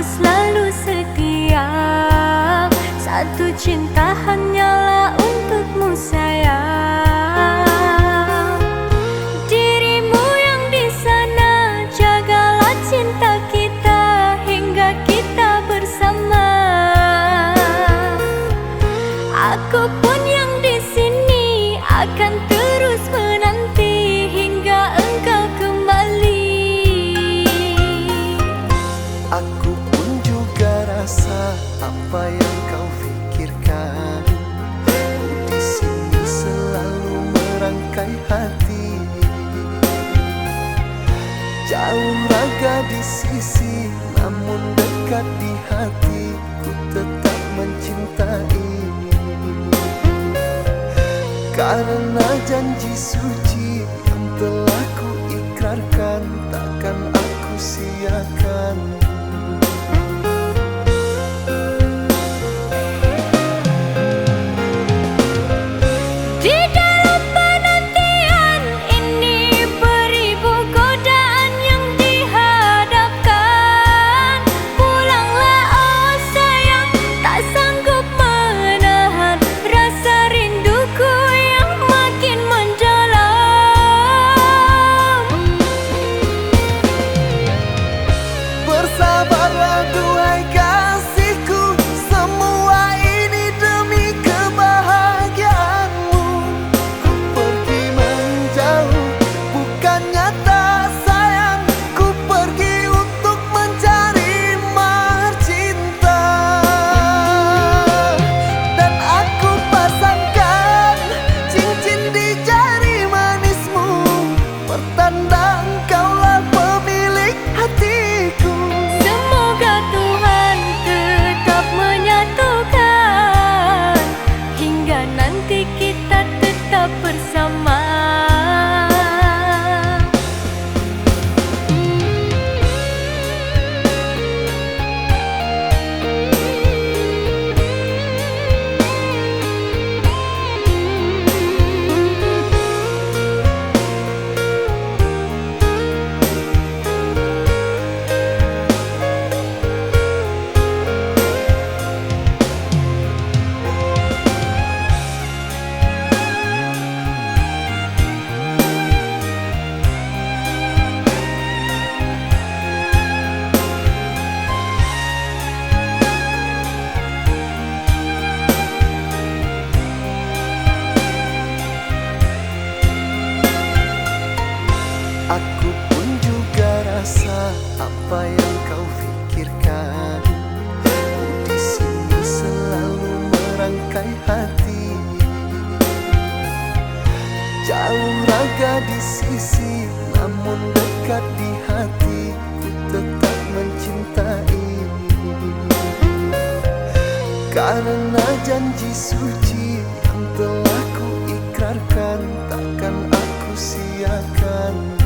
selalu setia. Satu cinta hanyalah untukmu sayang. Dirimu yang di sana, jagalah cinta kita hingga kita bersama. Aku pun yang di sini akan terus menanti hingga engkau kembali. Aku pun juga rasa apa yang kau pikirkan. Di sini selalu merangkai hati. Jauh raga di sisi, namun dekat di hati. Ku tetap mencintai. Karena janji suci yang telah ku ikrarkan, takkan aku siakan. Di dalam penantian ini beribu godaan yang dihadapkan. Pulanglah oh sayang, tak sanggup menahan rasa rinduku yang makin mendalam. Bersabarlah duhai kasihku, semua ini demi kebahagiaanmu. Ku pergi menjauh, bukannya tak sayang. Ku pergi untuk mencari mahar cinta. Dan aku pasangkan cincin di jari manismu, pertanda engkaulah pemilik hatiku. Semoga Tuhan tetap menyatukan hingga nanti kita tetap bersama. Aku pun juga rasa apa yang kau pikirkan. Di sini selalu merangkai hati. Jauh raga di sisi, namun dekat di hati. Ku tetap mencintai. Karena janji suci yang telah ku ikrarkan, takkan aku siakan.